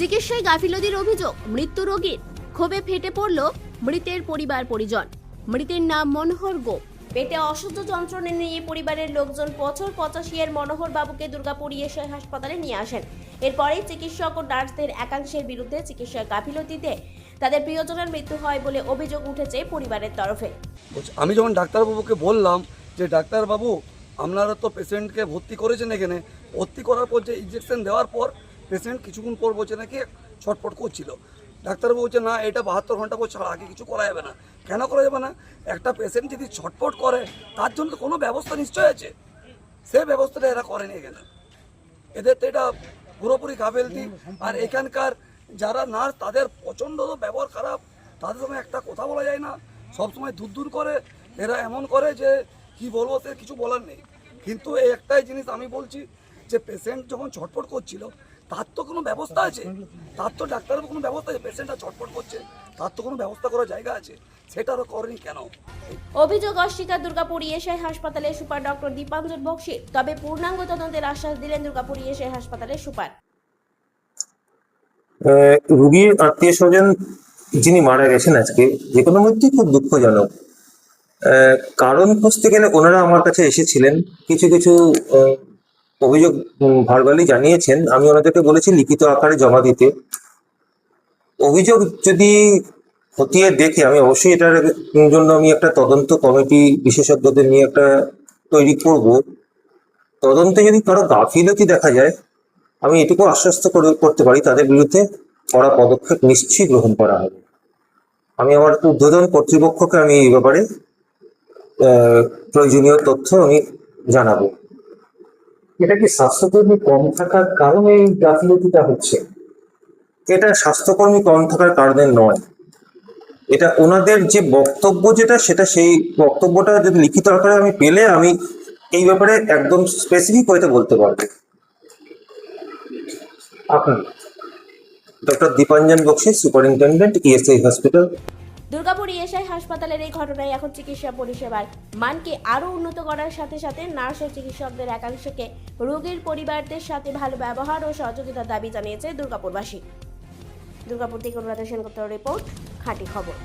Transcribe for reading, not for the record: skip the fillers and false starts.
চিকিৎসায় গাফিলতির অভিযোগ, মৃত্যু রোগীর। ক্ষোভে ফেটে পড়ল মৃতের পরিবার পরিজন। মৃতের নাম মনোহর গোপ। পেটে অসহ্য যন্ত্রণা নিয়ে পরিবারের লোকজন বছর 85 মনোহর বাবুকে দুর্গাপুর ইএসআই হাসপাতালে নিয়ে আসেন। এরপরে চিকিৎসক ও নার্সদের একাংশের বিরুদ্ধে চিকিৎসার গাফিলতিতে তাদের প্রিয়জনের মৃত্যু হয় বলে অভিযোগ উঠেছে পরিবারের তরফে। আমি যখন ডাক্তারবাবুকে বললাম যে ডাক্তারবাবু আপনারা তো পেশেন্টকে ভর্তি করেছেন, এখানে ভর্তি করার পর যে ইঞ্জেকশন দেওয়ার পর পেশেন্ট কিছুক্ষণ পর বলছে নাকি ছটফট করছিল। ডাক্তারবাবু বলছে না, এটা 72 ঘন্টা পর ছাড়া আগে কিছু করা যাবে না। কেন করা যাবে না? একটা পেশেন্ট যদি ছটফট করে তার জন্য তো কোনো ব্যবস্থা নিশ্চয় আছে, সে ব্যবস্থাটা এরা করেনি এখানে। এদের তো এটা পুরোপুরি গাফেলতি। আর এখানকার যারা নার্স তাদের প্রচণ্ড ব্যবহার খারাপ, তাদের সঙ্গে একটা কথা বলা যায় না, সবসময় দূর দূর করে। এরা এমন করে যে কি বলবো, সে কিছু বলার নেই। কিন্তু এই একটাই জিনিস আমি বলছি যে পেশেন্ট যখন ছটফট করছিল তার তো কোনো ব্যবস্থা আছে, তার তো ডাক্তারের কোনো ব্যবস্থা আছে। পেশেন্টটা ছটফট করছে, তার তো কোনো ব্যবস্থা করার জায়গা আছে, সেটারও করেনি কেন? অভিযোগ অস্বীকার দুর্গাপুর ইএসআই হাসপাতালের সুপার ডক্টর দীপাঞ্জন বক্সী। তবে পূর্ণাঙ্গ তদন্তের আশ্বাস দিলেন দুর্গাপুর ইএসআই হাসপাতালের সুপার। রোগীর আত্মীয় স্বজন যিনি মারা গেছেন আজকে, যে কোনো মৃত্যু খুব দুঃখজনক। কারণ খুঁজতে গেলে ওনারা আমার কাছে এসেছিলেন, কিছু কিছু অভিযোগ ভার্বালি জানিয়েছেন। আমি ওনাদেরকে বলেছি লিখিত আকারে জমা দিতে। অভিযোগ যদি খতিয়ে দেখে আমি অবশ্যই এটার জন্য আমি একটা তদন্ত কমিটি বিশেষজ্ঞদের নিয়ে একটা তৈরি করব। তদন্তে যদি কারো গাফিলতি দেখা যায়, আমি এটুকু আশ্বস্ত করতে পারি তাদের বিরুদ্ধে কড়া পদক্ষেপ নিশ্চয়ই গ্রহণ করা হবে। আমি আমার ঊর্ধ্বতন কর্তৃপক্ষকে আমি এই ব্যাপারে প্রয়োজনীয় তথ্য আমি জানাবো। এটা কি স্বাস্থ্যকর্মী কম থাকার কারণে এই গাফিলতিটা হচ্ছে? এটা স্বাস্থ্যকর্মী কম থাকার কারণে নয়, এটা ওনাদের যে বক্তব্য সেটা সেই বক্তব্যটা যদি লিখিত আকারে আমি পেলে আমি এই ব্যাপারে একদম স্পেসিফিক হইতে বলতে পারবো। আপনার doctor Dipanjan Bakshi, superintendent, ESI hospital. Durgapur ESI হাসপাতালের এই ঘটনায় এখন চিকিৎসা পরিষেবার মানকে আরও উন্নত করার সাথে সাথে নার্স ও চিকিৎসকদের একাংশকে রোগীর পরিবারদের সাথে ভালো ব্যবহার ও সহযোগিতার দাবি জানিয়েছে দুর্গাপুরবাসী। দুর্গাপুর থেকে অনুরাধা সেনগুপ্তর রিপোর্ট, খাঁটি খবর।